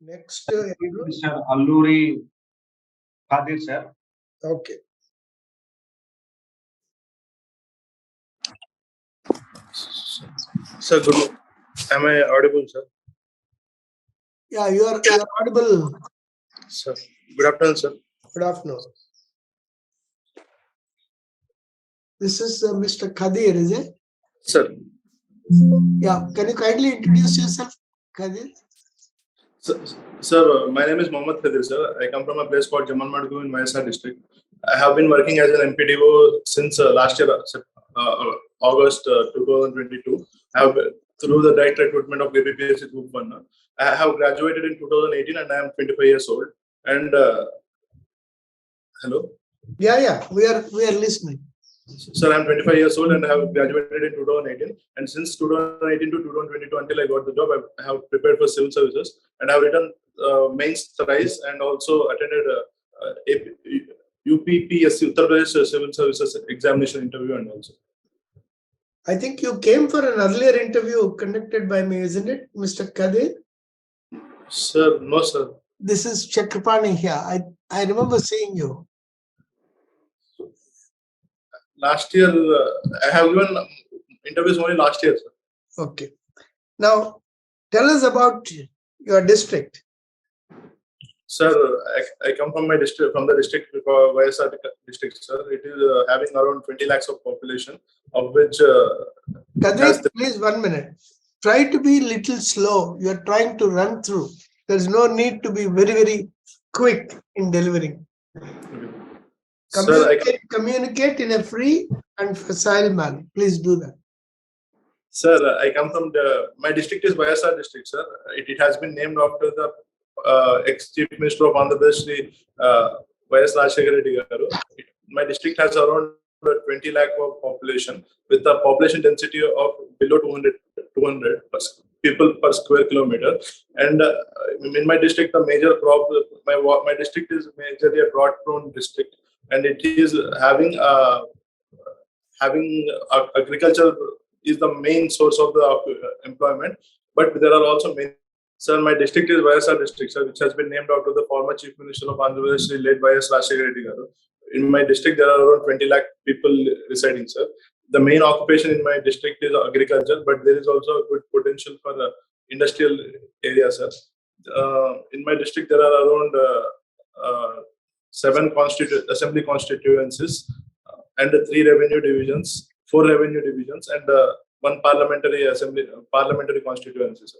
Next, Mr. Alluri Khadeer, sir. okay. Sir, good. Am I audible, sir? Yeah, you are audible. Sir, good afternoon, sir. Good afternoon. This is Mr. Kadeer, is it? Sir, Yeah. Can you kindly introduce yourself, Kadeer? sir, my name is Mohammad Khadeer, sir. I come from a place called Jamal Madgu in Mysore district. I have been working as an MPDO since last year, August 2022. I have, through the direct recruitment of BPPSC Group 1. I have graduated in 2018 and I am 25 years old. And hello? Yeah. We are listening. Sir, I'm 25 years old and I have graduated in 2018. And since 2018 to 2022, until I got the job, I have prepared for civil services and I have written mains thrice and also attended UPPSC, Uttar Pradesh Civil Services examination interview and also. I think you came for an earlier interview conducted by me, isn't it, Mr. Kadeer? Sir, no, sir. This is Chakrapani here. I remember seeing you. Last year, I have given interviews only last year, sir. Okay. Now, tell us about your district. Sir, I come from my district, from the district, YSR district, sir. It is having around 20 lakhs of population, of which... Kadeer, please 1 minute. Try to be little slow. You are trying to run through. There is no need to be very, very quick in delivering. Communicate in a free and facile manner. Please do that. Sir, I come from my district is YSR district, sir. It has been named after the ex-Chief Minister of Andhra Pradesh, YS Rajshekara Reddy garu. My district has around 20 lakh of population with a population density of below 200 people per square kilometer. And in my district, the major crop, my district is majorly a drought-prone district, and it is having agriculture is the main source of the employment. But there are also many. Sir, my district is YSR district, sir, which has been named after the former Chief Minister of Andhra Pradesh, led by YS Rajshekara Reddy garu. In my district, there are around 20 lakh people residing, sir. The main occupation in my district is agriculture, but there is also a good potential for the industrial area, sir. In my district, there are around 7 assembly constituencies and 3 revenue divisions, 4 revenue divisions, and 1 parliamentary constituency, sir.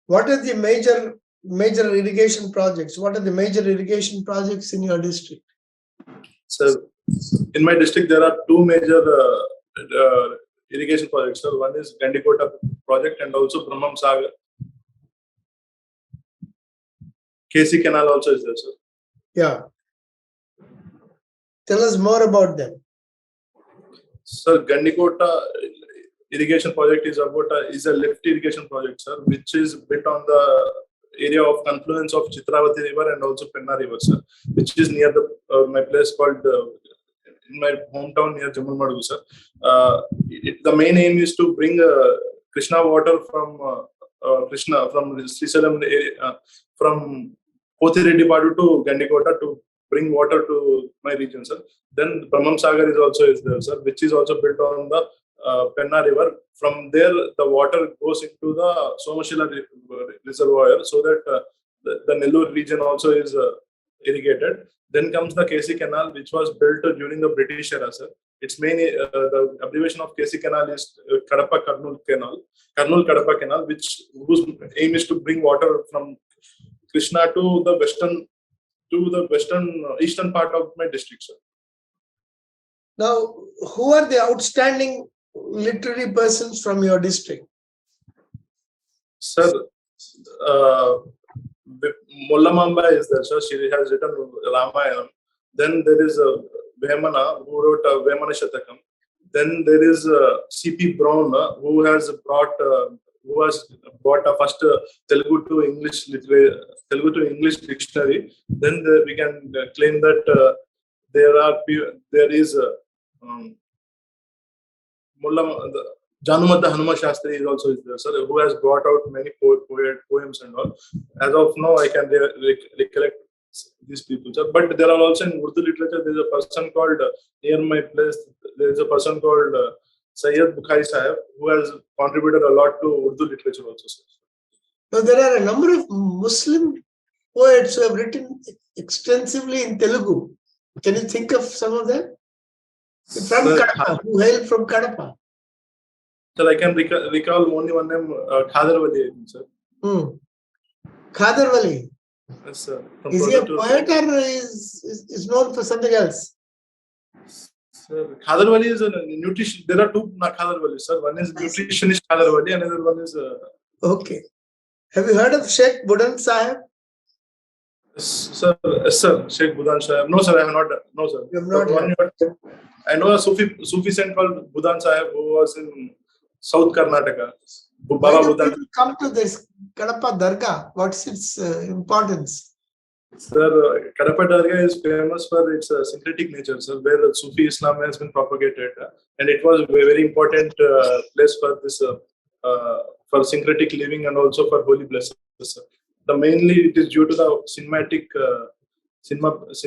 What are the major irrigation projects? What are the major irrigation projects in your district? Sir, in my district, there are 2 major irrigation projects, sir. One is Gandikota project and also Brahmam Sagar. KC Canal also is there, sir. Yeah. Tell us more about them. Sir, Gandikota irrigation project is a lift irrigation project, sir, which is built on the area of confluence of Chitravati River and also Penna River, sir, which is near my place called in my hometown near Jamal Madgu, sir. The main aim is to bring Krishna water from Srisalam area, from Pothireddipadu to Gandikota to bring water to my region, sir. Then Brahmam Sagar is there, sir, which is also built on the Penna River. From there, the water goes into the Somashila reservoir, so that the Nellore region also is irrigated. Then comes the KC Canal, which was built during the British era, sir. Its main the abbreviation of KC Canal is Kadapa Kurnool Canal, Kurnool Kadapa Canal, whose aim is to bring water from Krishna to the eastern part of my district, sir. Now, who are the outstanding literary persons from your district? Sir, Mulla Mamba is there, sir. She has written Ramayana. Then there is Vemana, who wrote Vemana Shatakam. Then there is C.P. Brown, who has brought a first Telugu to English dictionary. Then we can claim that there is Janumata Hanuma Shastri is also there, sir, who has brought out many poems and all. As of now, I can recollect these people, sir. But there are also in Urdu literature, there is a person called, near my place, there is a person called Sayyid Bukhari Sahib, who has contributed a lot to Urdu literature also, sir. Now, there are a number of Muslim poets who have written extensively in Telugu. Can you think of some of them? From Kadapa, who hail from Kadapa. Sir, I can recall only one name, Khadeer, sir. Khadeer. Yes, sir. Is he a poet or is known for something else? Sir, Khadeer is a nutrition. There are two Khadeer, sir. One is nutritionist Khadeer, another one is. Okay. Have you heard of Sheikh Budan Sahib? Sir, Sheikh Budan Sahib. No, sir, I have not. No, sir. You have not heard. I know a Sufi saint called Budan Sahib who was in South Karnataka. Why do people come to this Kadapa Dargah? What's its importance? Sir, Kadapa Dargah is famous for its syncretic nature, sir, where Sufi Islam has been propagated, and it was a very important place for this for syncretic living and also for holy blessings. Sir. Mainly it is due to the cinematic.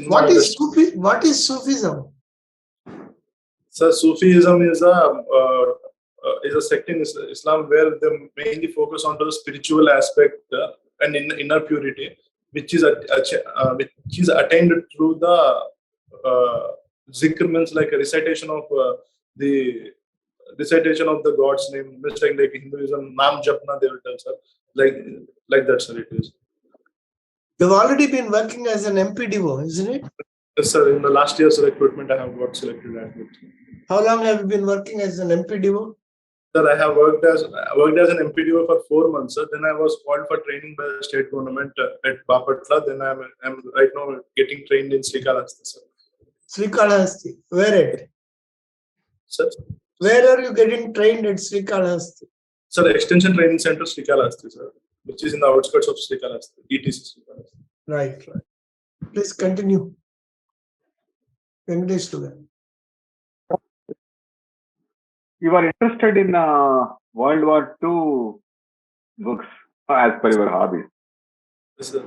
What is Sufi? What is Sufism? So Sufism is a sect in Islam where they mainly focus on the spiritual aspect and inner purity, which is attained through the zikr, means like a recitation of the God's name, just like Hinduism, Nam Japna, they will tell, sir, like that, sir. It is. You've already been working as an MPDO, isn't it? Yes, sir. In the last year's recruitment, I have got selected at it. How long have you been working as an MPDO? Sir, I have worked as an MPDO for 4 months. Sir. Then I was called for training by the state government at Bapatla. Then I'm right now getting trained in Srikalahasti, sir. Srikalahasti. Where at? Sir? Where are you getting trained at Srikalahasti? Sir, Extension Training Center Srikalahasti, sir, which is in the outskirts of Srikalahasti, ETC Srikalahasti. Right. Please continue. English to them. You are interested in World War II books as per your hobbies. Yes, sir.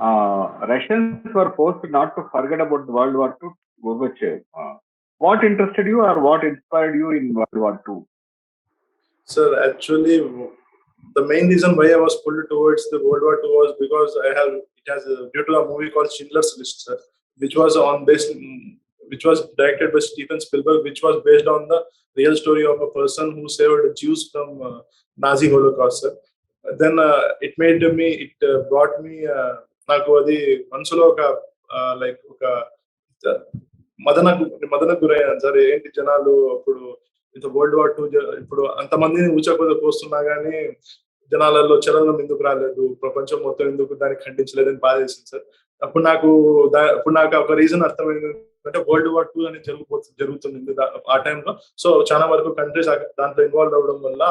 Russians were forced not to forget about World War II. Gorbachev. What interested you or what inspired you in World War II? Sir, actually, the main reason why I was pulled towards the World War II was because due to a movie called Schindler's List, sir, which was directed by Steven Spielberg, which was based on the real story of a person who saved Jews from Nazi Holocaust, sir. Then it brought me నాకు అది మనసులో ఒక like ఒక మదన గురయ్యాను sir. ఏంటి జనాలు ఇప్పుడు ఇంత వరల్డ్ వార్ 2 ఇప్పుడు అంతమందిని ఊచకోస్తున్నా గానీ జనాలలో చలనం ఎందుకు రాలేదు, ప్రపంచం మొత్తం ఎందుకు దాన్ని ఖండించలేదని బాధేసింది సార్. అప్పుడు నాకు ఒక రీజన్ అర్థమైంది, అంటే వరల్డ్ వార్ 2 అనేది జరుగుతుంది ఆ టైంలో. సో చాలా వరకు కంట్రీస్ దాంట్లో ఇన్వాల్వ్ అవ్వడం వల్ల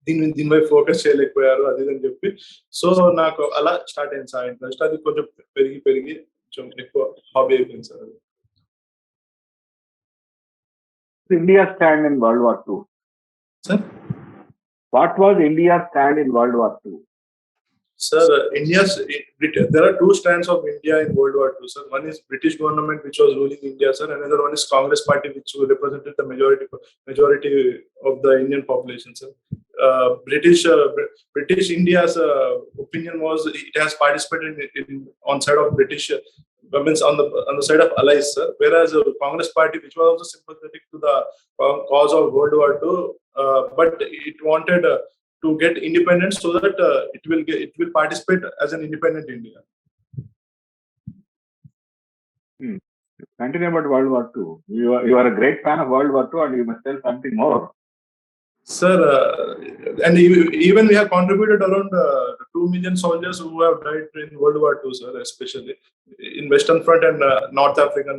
దీనిపై ఫోకస్ చేయలేకపోయారు, అది అని చెప్పి. సో నాకు అలా స్టార్ట్ అయింది సార్ ఇంట్రెస్ట్. అది కొంచెం పెరిగి కొంచెం ఎక్కువ హాబీ అయిపోయింది sir. India's stand in World War II. Sir? What was India's stand in World War II? Sir, there are two stands of India in World War II, sir. One is British government, which was ruling India, sir. Another one is Congress party, which represented the majority of the Indian population, sir. British India's opinion was it has participated on side of British governments on the side of allies, sir. Whereas Congress party, which was also sympathetic to the cause of World War II, but it wanted to get independence so that it will participate as an independent India. Continue about World War II. You are a great fan of World War II, and you must tell something more. Sir, and even we have contributed around 2 million soldiers who have died in World War II, sir, especially in Western Front and North African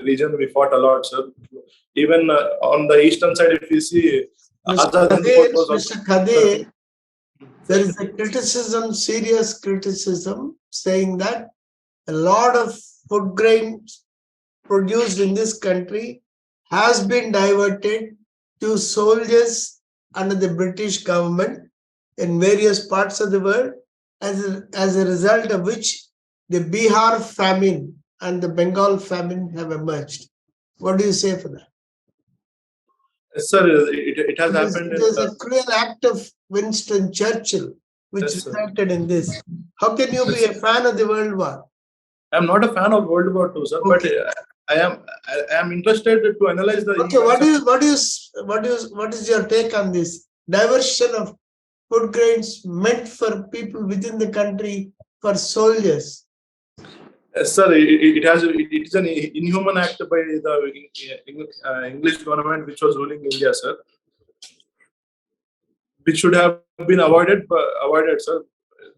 region. We fought a lot, sir. Even on the eastern side, if you see, Mr. Kadeer, there is a criticism, serious criticism, saying that a lot of food grains produced in this country has been diverted to soldiers under the British government in various parts of the world, as a result of which the Bihar famine and the Bengal famine have emerged. What do you say for that? Yes, sir, it has happened. It was a cruel act of Winston Churchill which Yes, sir. resulted in this. How can you be a fan of the World War? I'm not a fan of World War II, sir, Okay. but I am interested to analyze the. Okay, what is your take on this diversion of food grains meant for people within the country, for soldiers? Yes, sir, it is an inhuman act by the English government which was ruling India, sir, which should have been avoided, sir.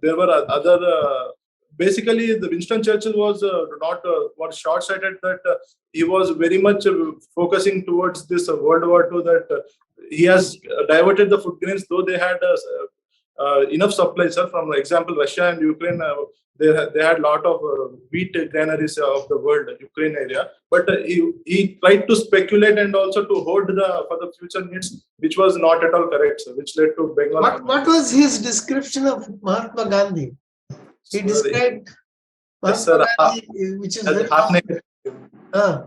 There were other. Basically, the Winston Churchill was not was short-sighted, that he was very much focusing towards this World War II, that he has diverted the food grains, though they had enough supply, sir. From example, Russia and Ukraine, they had lot of wheat granaries of the world, Ukraine area. But he tried to speculate and also to hoard for the future needs, which was not at all correct, sir, which led to Bengal. What was his description of Mahatma Gandhi? He described Mahatma Gandhi, which is very half naked. Ah.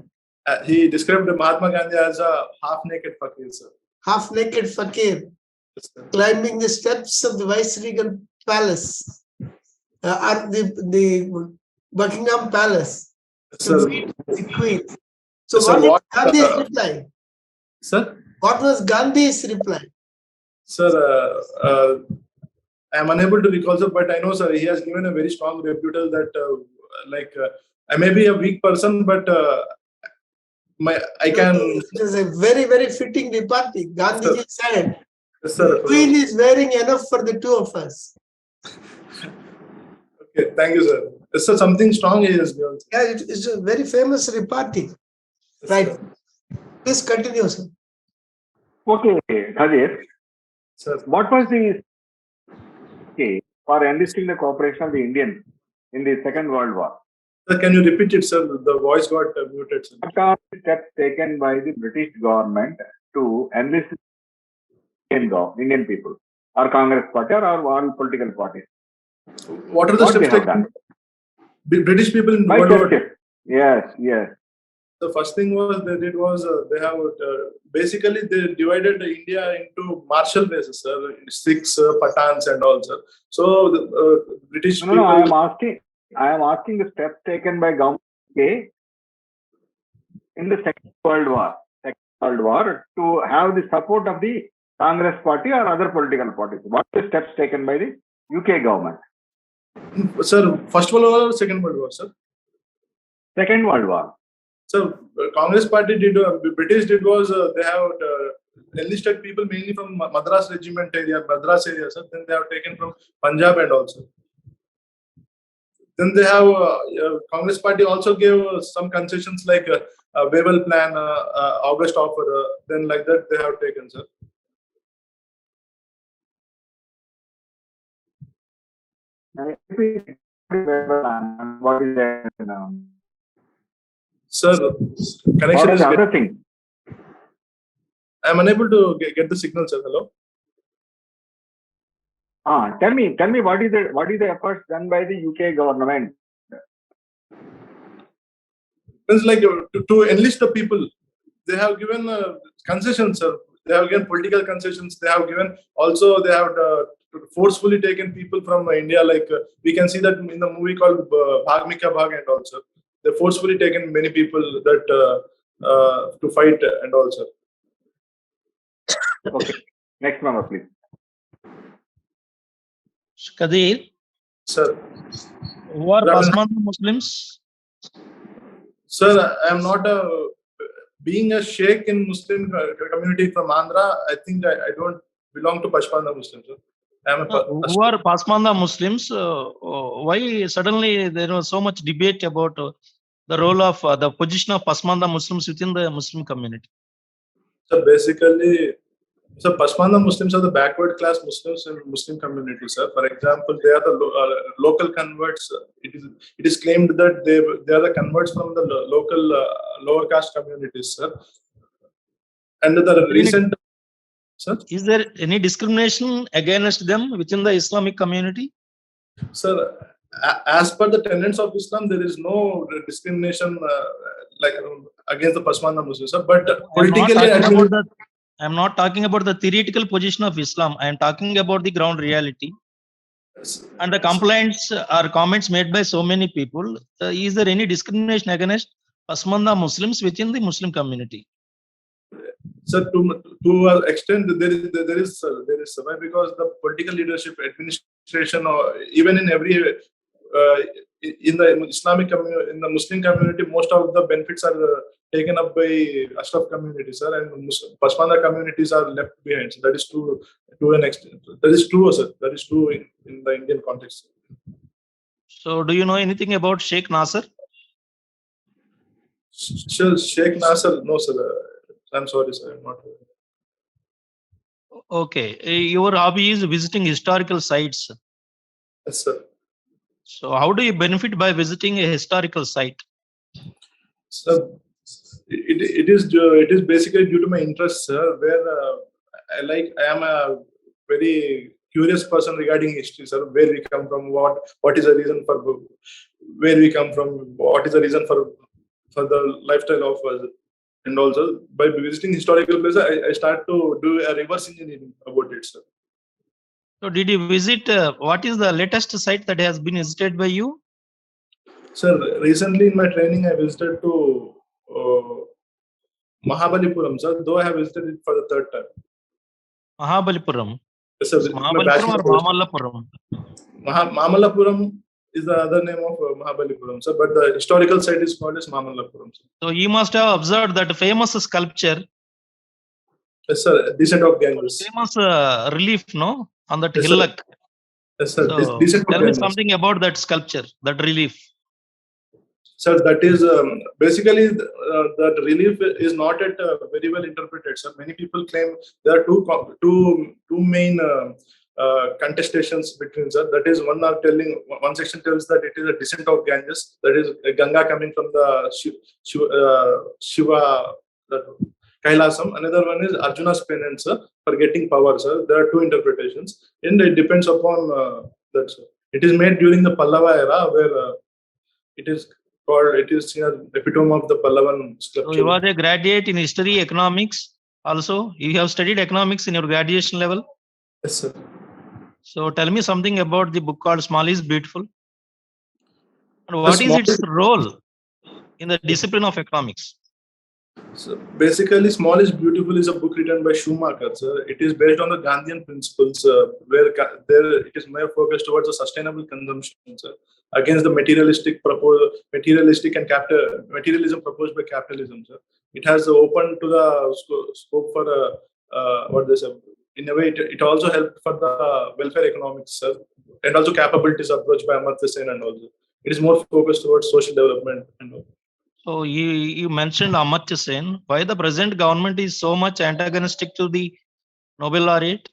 He described Mahatma Gandhi as a half-naked fakir, sir. Half-naked fakir, Yes, sir. climbing the steps of the Viceregal Palace, or the Buckingham Palace, Sir. to meet the Queen. So, Sir, what was Gandhi's reply? Sir? What was Gandhi's reply? Sir, I am unable to recall, sir, but I know, sir, he has given a very strong rebuttal that, I may be a weak person, but I can. It is a very, very fitting repartee. Gandhiji said, Yes, sir. the Queen is wearing enough for the two of us. Okay, thank you, sir. Yes, sir, something strong he has given. Yeah, it is a very famous repartee. Yes, Right. sir. Please continue, sir. Okay, Khadeer, Sir. what was the for enlisting the cooperation of the Indians in the Second World War? Sir, can you repeat it, sir? The voice got muted, sir. What are the steps taken by the British government to enlist Indian people, or Congress party, or all political parties? What are the steps taken? British people in World War II? Yes, yes. The first thing was they did was they have basically they divided India into martial bases, sir, Sikhs, Pathans, and all, sir. So the British people. No, I am asking the steps taken by government in the Second World War to have the support of the Congress party or other political parties. What are the steps taken by the UK government? Sir, First World War or Second World War, sir? Second World War. So Congress party did, British did was they have enlisted people mainly from Madras regiment area, Madras area, sir. Then they have taken from Punjab and also. Then they have Congress party also gave some concessions like Wavell plan, August offer. Then like that they have taken, sir. What is that? Sir, connection is other thing. I am unable to get the signal, sir. Hello. Tell me what is the efforts done by the UK government? It's like to enlist the people. They have given concessions, sir. They have given political concessions. They have given also they have forcefully taken people from India. Like we can see that in the movie called Bhag Mika Bhag and also. They forcefully taken many people that to fight and also. Okay. Next member, please. Kadeer, Sir. who are Pasmanda Muslims? Sir, I am not being a sheikh in Muslim community from Andhra. I think I don't belong to Pasmanda Muslims. Sir. Who are Pasmanda Muslims? Why suddenly there was so much debate about the role of the position of Pasmanda Muslims within the Muslim community? So basically, so Pasmanda Muslims are the backward class Muslims in Muslim community, sir. For example, they are the local converts. It is claimed that they are the converts from the local lower caste communities, sir. And the recent Sir? Is there any discrimination against them within the Islamic community? Sir, as per the tenets of Islam, there is no discrimination like against the Pasmanda Muslims, sir. But politically, I'm not talking about the theoretical position of Islam. I am talking about the ground reality. And the complaints or comments made by so many people. Is there any discrimination against Pasmanda Muslims within the Muslim community? Sir, to an extent, there is why, because the political leadership, administration, or even in every in the Islamic community, in the Muslim community, most of the benefits are taken up by Ashraf community, sir, and Pasmanda communities are left behind. So that is true to an extent. That is true, sir. That is true in the Indian context. So, do you know anything about Sheikh Nasser? Sir, Sheikh Nasser, no, sir. I'm sorry, sir. I'm not. Okay. Your hobby is visiting historical sites. Yes, sir. So, how do you benefit by visiting a historical site? Sir, it is basically due to my interest, sir, where I am a very curious person regarding history, sir. Where we come from, what is the reason for where we come from, what is the reason for the lifestyle of us. And also, by visiting historical places, I start to do a reverse engineering about it, sir. So, did you visit? What is the latest site that has been visited by you? Sir, recently in my training, I visited to Mahabalipuram, sir. Though I have visited it for the third time. Mahabalipuram. Yes, sir. Mahabalipuram or Mamallapuram? Mamallapuram is the other name of Mahabalipuram, sir. But the historical site is called as Mamallapuram, sir. So you must have observed that famous sculpture. Yes, sir. Descent of Ganges. Famous relief, no, on that Yes, hillock. Yes, sir. So tell me something about that sculpture, that relief. Sir, that is basically that relief is not yet very well interpreted. Sir, many people claim there are two main contestations between, sir. That is, one section tells that it is a descent of Ganges, that is Ganga coming from the Shiva Kailasam. Another one is Arjuna's penance, sir, for getting power, sir. There are two interpretations, and it depends upon that, sir. It is made during the Pallava era, where it is seen as epitome of the Pallavan sculpture. So you are a graduate in history, economics. Also, you have studied economics in your graduation level. Yes, sir. So tell me something about the book called Small is Beautiful. And what is its role in the discipline of economics? So basically, Small is Beautiful is a book written by Schumacher, sir. It is based on the Gandhian principles, where it is more focused towards the sustainable consumption, sir, against the materialistic and materialism proposed by capitalism, sir. It has opened to the scope for what they say. In a way, it also helped for the welfare economics, sir, and also capabilities approach by Amartya Sen, and also it is more focused towards social development and all. So you mentioned Amartya Sen. Why the present government is so much antagonistic to the Nobel laureate?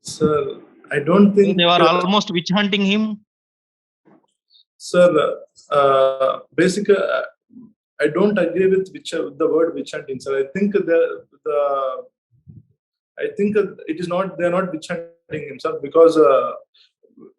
Sir, I don't think they were almost witch hunting him. Sir, basically, I don't agree with the word witch hunting, sir. I think it is not. They are not witch hunting him, sir, because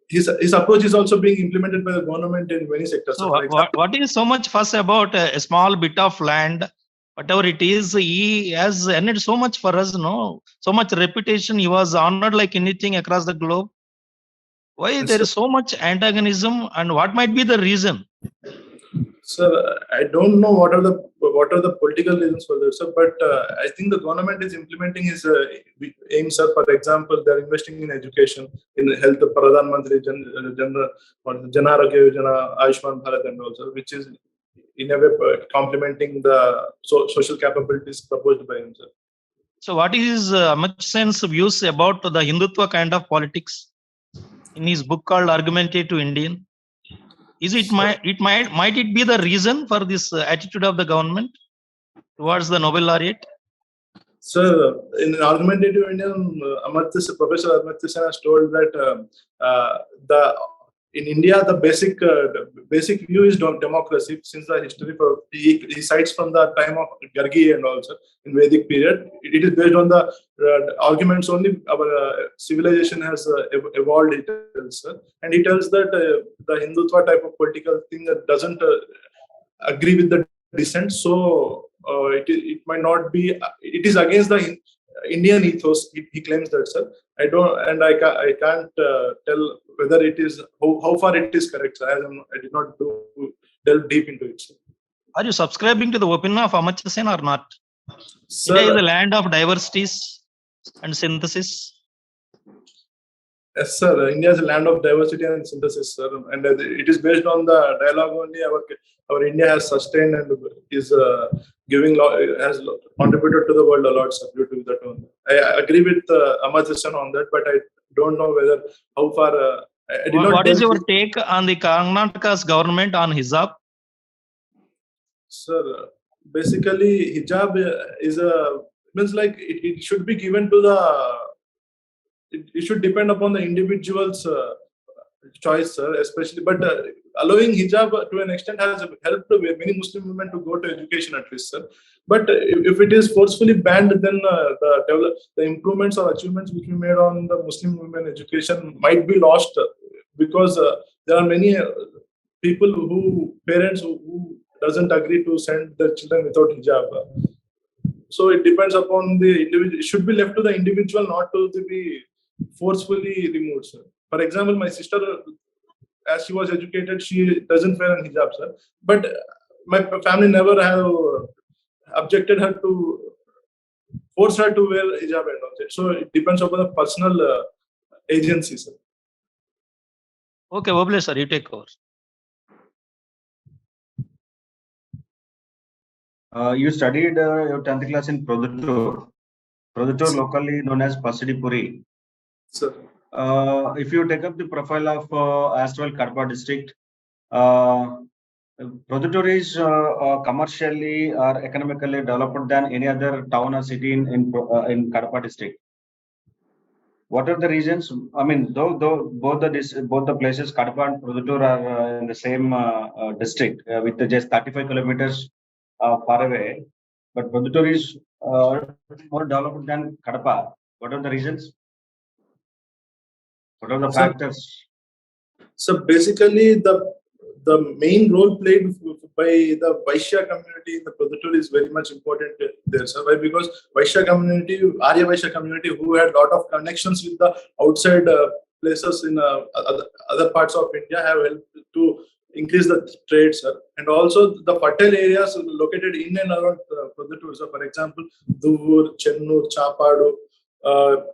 his approach is also being implemented by the government in many sectors. So what is so much fuss about a small bit of land, whatever it is? He has earned so much for us, no? So much reputation. He was honored like anything across the globe. Why there is so much antagonism, and what might be the reason? Sir, I don't know what are the political reasons for this, sir. But I think the government is implementing his aims, sir. For example, they are investing in education, in health, Pradhan Mantri Jan Arogya Yojana, Ayushman Bharat, and also, which is in a way complementing the social capabilities proposed by him, sir. So, what is Amartya Sen's views about the Hindutva kind of politics in his book called Argumentative Indian? Is it might it be the reason for this attitude of the government towards the Nobel laureate? Sir, in Argumentative Indian, Professor Amartya Sen has told that in India, the basic view is democracy. Since the history he cites from the time of Gargi and also in Vedic period, it is based on the arguments only our civilization has evolved. He tells, and he tells that the Hindutva type of political thing that doesn't agree with the dissent, so it might not be. It is against the Indian ethos. He claims that, sir. I can't tell whether it is how far it is correct, sir. I did not delve deep into it, sir. Are you subscribing to the opinion of Amartya Sen or not? Sir, India is a land of diversities and synthesis. yes, sir. India is a land of diversity and synthesis, sir, and it is based on the dialogue only. Our India has sustained and is has contributed to the world a lot, sir, due to that one. I agree with Amartya Sen on that, but I don't know whether how far. I did not What is your delve- take on the Karnataka's government on hijab? Sir, basically, hijab is means like it should be given to the. It should depend upon the individual's choice, sir. Especially, but allowing hijab to an extent has helped many Muslim women to go to education at least, sir. But if it is forcefully banned, then the improvements or achievements which we made on the Muslim women education might be lost because there are many people parents who doesn't agree to send their children without hijab. So it depends upon the individual. It should be left to the individual, not to be forcefully removed, sir. For example, my sister, as she was educated, she doesn't wear a hijab, sir. But my family never have objected her to force her to wear hijab and all that. So it depends upon the personal agency, sir. Okay, Oble sir, you take over. You studied your 10th class in Produttur, locally known as Pasidipuri. Sir. If you take up the profile of Astral Kadapa district, Produttur is commercially or economically developed than any other town or city in Kadapa district. What are the reasons? I mean, though both the places, Kadapa and Produttur, are in the same district with just 35 kilometers far away, but Produttur is more developed than Kadapa. What are the reasons? What are the factors? So basically, the main role played by the Vaishya community in the Produttur is very much important there, sir. Why? Because Vaishya community, Arya Vaishya community, who had a lot of connections with the outside places in other parts of India, have helped to increase the trade, sir. And also the fertile areas located in and around Produttur. So, for example, Duvur, Chennur, Chapadu,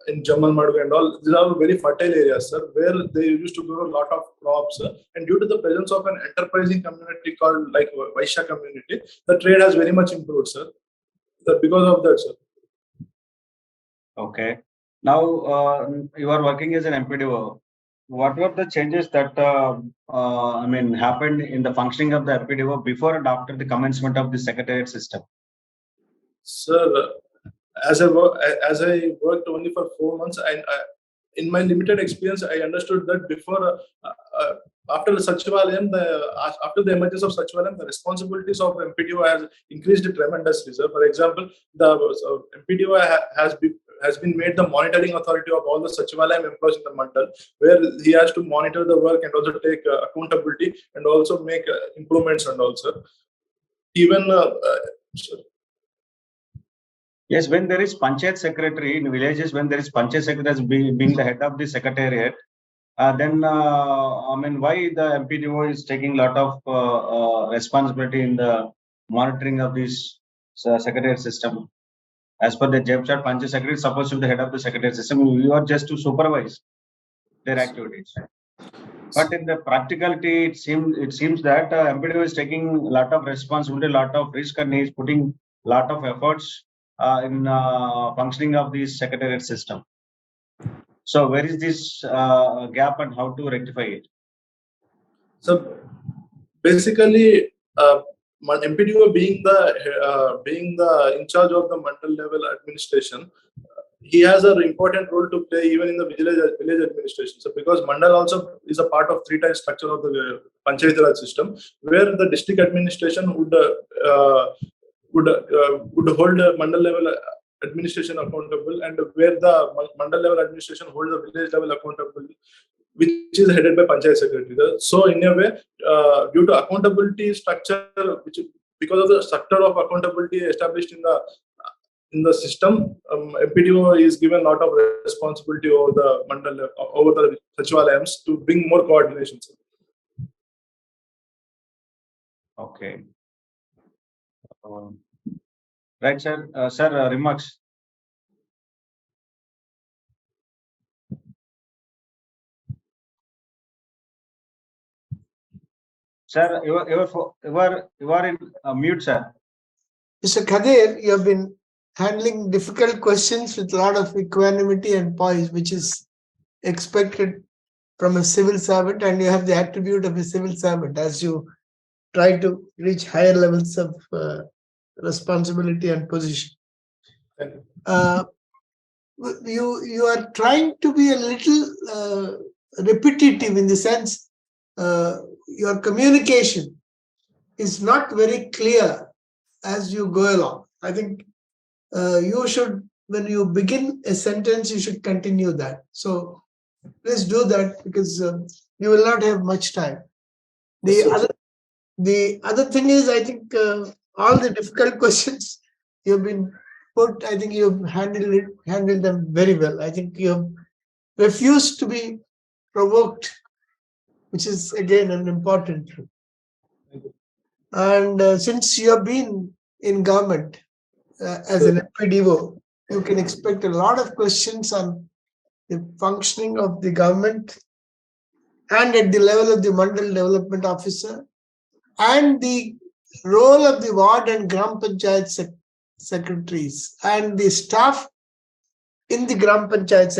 in Jamal Madu and all, these are very fertile areas, sir, where they used to grow a lot of crops. And due to the presence of an enterprising community called like Vaishya community, the trade has very much improved, sir. Because of that, sir. Okay. Now you are working as an MPDO. What were the changes that happened in the functioning of the MPDO before and after the commencement of the secretariat system? Sir, as I worked only for 4 months, and in my limited experience, I understood that before, after the Sachivalayam, after the emergence of Sachivalayam, the responsibilities of MPDO has increased tremendously, sir. For example, the MPDO has been made the monitoring authority of all the Sachivalayam employees in the mandal, where he has to monitor the work and also take accountability and also make improvements and also even. Yes, when there is Panchayat secretary in villages, when there is Panchayat secretary as being the head of the secretariat, then why the MPDO is taking a lot of responsibility in the monitoring of this secretariat system? As per the JEPSAT, Panchayat secretary is supposed to be the head of the secretariat system. You are just to supervise their activities. But in the practicality, it seems that MPDO is taking a lot of responsibility, a lot of risk, and he is putting a lot of efforts in functioning of the secretariat system. So where is this gap and how to rectify it? So basically, MPDO being the in charge of the mandal level administration, he has an important role to play even in the village administration. So because mandal also is a part of three-tier structure of the Panchayati Raj system, where the district administration would hold the mandal level administration accountable, and where the mandal level administration hold the village level accountable, which is headed by Panchayat Secretary. So in a way, due to accountability structure, because of the structure of accountability established in the system, MPDO is given a lot of responsibility over the mandal, over the Sachivalayams to bring more coordination. Okay. Right, sir. Sir, remarks. Sir, you are in mute, sir. Mr. Khadeer, you have been handling difficult questions with a lot of equanimity and poise, which is expected from a civil servant, and you have the attribute of a civil servant as you try to reach higher levels of responsibility and position. You are trying to be a little repetitive in the sense your communication is not very clear as you go along. I think you should, when you begin a sentence, you should continue that. So please do that, because you will not have much time. The other thing is, I think all the difficult questions you've been put, I think you've handled them very well. I think you have refused to be provoked, which is again an important thing. And since you have been in government as an MPDO, you can expect a lot of questions on the functioning of the government and at the level of the Mandal Development Officer and the role of the ward and Gram Panchayat secretaries and the staff in the Gram Panchayat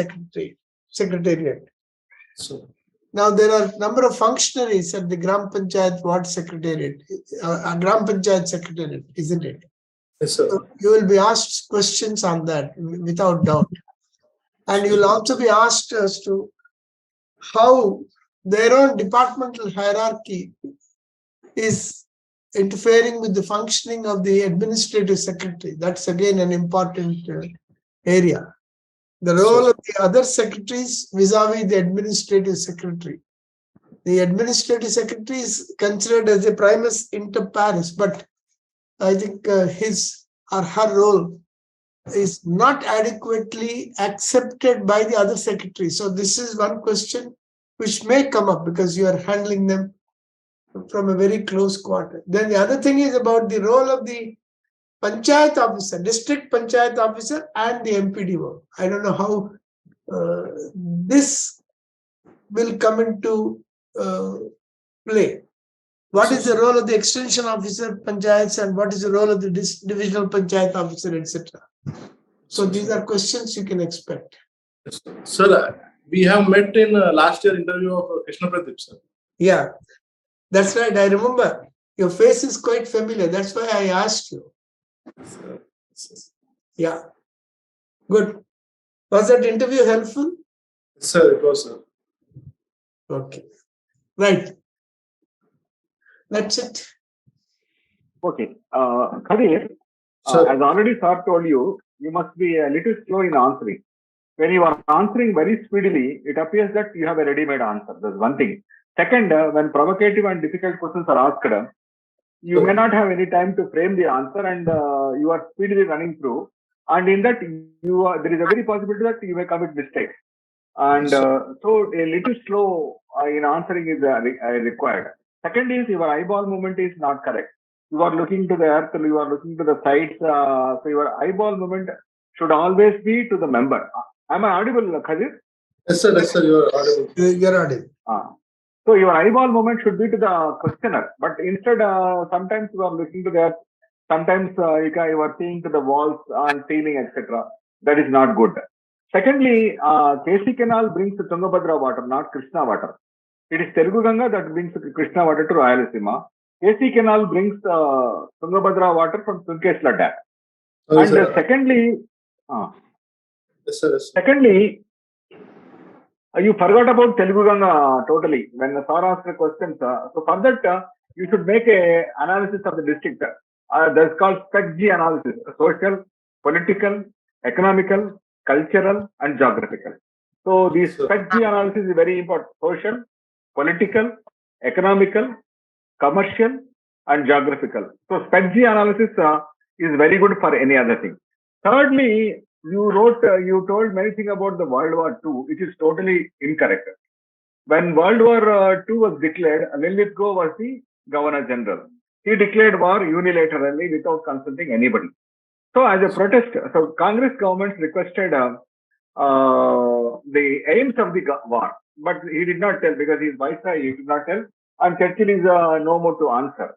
secretariat. So now there are a number of functionaries at the Gram Panchayat ward secretariat, Gram Panchayat secretariat, isn't it? Yes, sir. So you will be asked questions on that without doubt. And you will also be asked as to how their own departmental hierarchy is interfering with the functioning of the administrative secretary. That's again an important area. The role of the other secretaries vis-a-vis the administrative secretary. The administrative secretary is considered as a primus inter pares, but I think his or her role is not adequately accepted by the other secretaries. So this is one question which may come up because you are handling them from a very close quarter. Then the other thing is about the role of the Panchayat officer, district Panchayat officer and the MPDO. I don't know how this will come into play. What is the role of the extension officer, Panchayats, and what is the role of the divisional Panchayat officer, etc.? So these are questions you can expect. Sir, we have met in last year interview of Krishna Pratip, sir. Yeah, that's right. I remember. Your face is quite familiar. That's why I asked you. Yeah. Good. Was that interview helpful? Sir, it was, sir. Okay. Right. That's it. Okay. Khadeer, as already sir told you, you must be a little slow in answering. When you are answering very speedily, it appears that you have a ready-made answer. That's one thing. Second, when provocative and difficult questions are asked, you may not have any time to frame the answer, and you are speedily running through. And in that, there is a very possibility that you may commit mistakes. And so a little slow in answering is required. Second is your eyeball movement is not correct. You are looking to the earth, you are looking to the sides. So your eyeball movement should always be to the member. Am I audible, Khadeer? Yes, sir. Yes, sir. You are audible. You are audible. So your eyeball movement should be to the questioner, but instead, sometimes you are looking to the earth. Sometimes you are seeing to the walls and ceiling, etc. That is not good. Secondly, KC Canal brings Tungabhadra water, not Krishna water. It is Telugu Ganga that brings Krishna water to Rayalaseema. KC Canal brings Tungabhadra water from Tunkeshla Dam. And secondly, Yes, sir. Yes, sir. Secondly, you forgot about Telugu Ganga totally when the sir asked the questions. So for that, you should make a analysis of the district. That's called SPECG analysis: social, political, economical, cultural, and geographical. So this SPECG analysis is very important: social, political, economical, commercial, and geographical. So SPECG analysis is very good for any other thing. Thirdly, you told many things about the World War II, which is totally incorrect. When World War II was declared, Lilithgow was the Governor General. He declared war unilaterally without consulting anybody. So as a protest, so Congress government requested the aims of the war, but he did not tell because he is viceroy, he did not tell, and Churchill is no more to answer.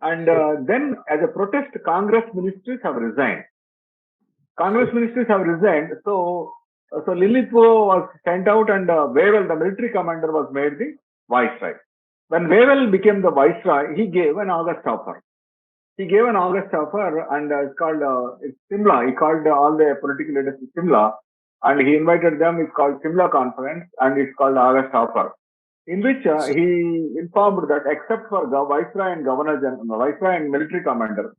And then as a protest, Congress ministers have resigned. So Lilithgow was sent out, and Wavell, the military commander, was made the viceroy. When Wavell became the viceroy, he gave an August offer. And it's called Simla. He called all the political leaders to Simla, and he invited them. It's called Simla Conference, and it's called August offer, in which he informed that except for viceroy and governor general, viceroy and military commander,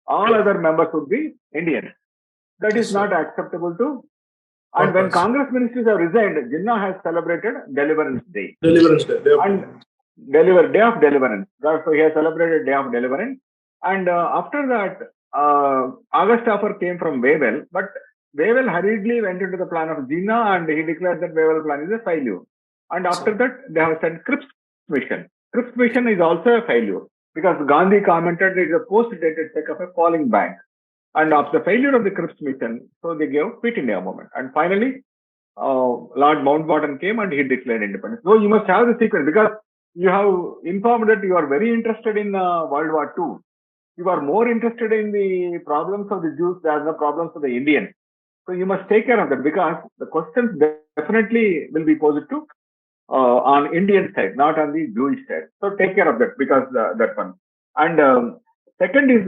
all other members would be Indians. That is not acceptable to. And when Congress ministers have resigned, Jinnah has celebrated Deliverance Day. And Day of Deliverance. So he has celebrated Day of Deliverance. And after that, August offer came from Wavell, but Wavell hurriedly went into the plan of Jinnah, and he declared that Wavell plan is a failure. And after that, they have sent Cripps Mission. Cripps Mission is also a failure because Gandhi commented it is a post-dated check of a falling bank. And after the failure of the Cripps Mission, so they gave Quit India movement. And finally, Lord Mountbatten came and he declared independence. So you must have the sequence because you have informed that you are very interested in World War II. You are more interested in the problems of the Jews than the problems of the Indians. So you must take care of that because the questions definitely will be posed to on Indian side, not on the Jewish side. So take care of that because that one. And second is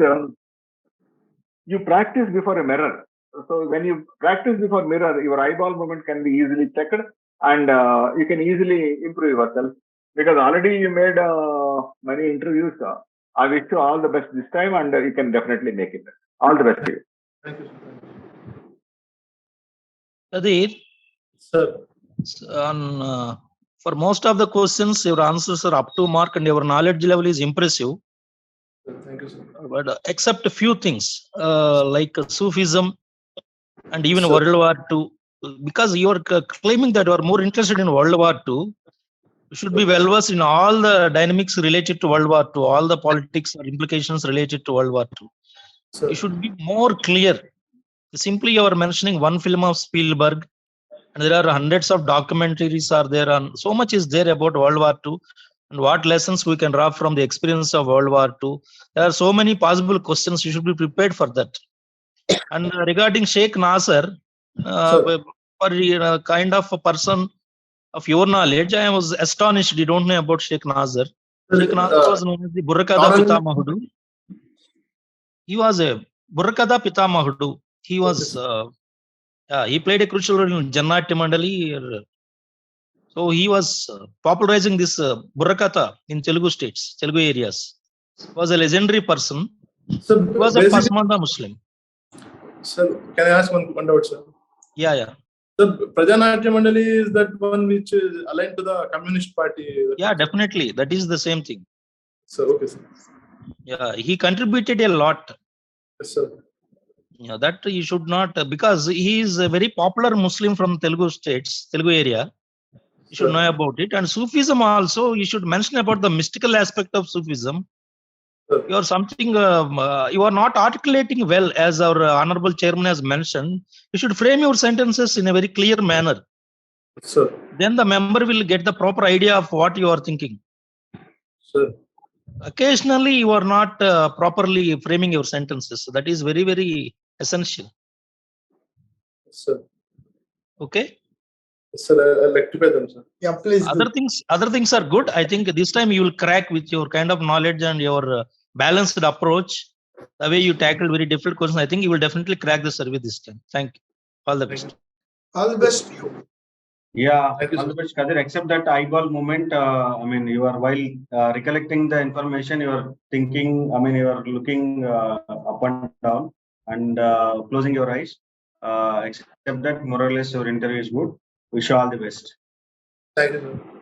you practice before a mirror. So when you practice before mirror, your eyeball movement can be easily checked, and you can easily improve yourself because already you made many interviews. I wish you all the best this time, and you can definitely make it. All the best to you. Thank you, sir. Kadeer, Sir. For most of the questions, your answers are up to mark, and your knowledge level is impressive. Thank you, sir. But except a few things like Sufism and even Sir. World War II, because you are claiming that you are more interested in World War II, you should be well versed in all the dynamics related to World War II, all the politics or implications related to World War II. Sir. You should be more clear. Simply you are mentioning one film of Spielberg, and there are hundreds of documentaries are there, and so much is there about World War II and what lessons we can draw from the experience of World War II. There are so many possible questions. You should be prepared for that. And regarding Sheikh Nasser, for kind of a person of your knowledge, I was astonished you don't know about Sheikh Nasser. Sheikh Nasser was known as the Burrakada Pitamahudu. He was a Burrakada Pitamahudu. He was he played a crucial role in Jannati Mandali. So he was popularizing this Burrakata in Telugu states, Telugu areas. He was a legendary person. So he was a Pasmanda Muslim. Sir, can I ask one doubt, sir? Yeah. So Prajanatya Mandali is that one which is aligned to the Communist Party? Yeah, definitely. That is the same thing. Sir, okay, sir. Yeah, he contributed a lot. Yes, sir. Yeah, that you should not, because he is a very popular Muslim from Telugu states, Telugu area. You should know about it. And Sufism also, you should mention about the mystical aspect of Sufism. You are something, you are not articulating well, as our honorable chairman has mentioned. You should frame your sentences in a very clear manner. Sir. Then the member will get the proper idea of what you are thinking. Sir. Occasionally, you are not properly framing your sentences. So that is very, very essential. Sir. Okay. Sir, I'll rectify them, sir. Yeah, please. Other things are good. I think this time you will crack with your kind of knowledge and your balanced approach. The way you tackle very difficult questions, I think you will definitely crack the survey this time. Thank you. All the best. All the best to you. Yeah, Thank you, all sir. the best, Kadeer. Except that eyeball moment, I mean, you are while recollecting the information, you are thinking, I mean, you are looking up and down and closing your eyes. Except that, more or less, your interview is good. Wish you all the best. Thank you, sir.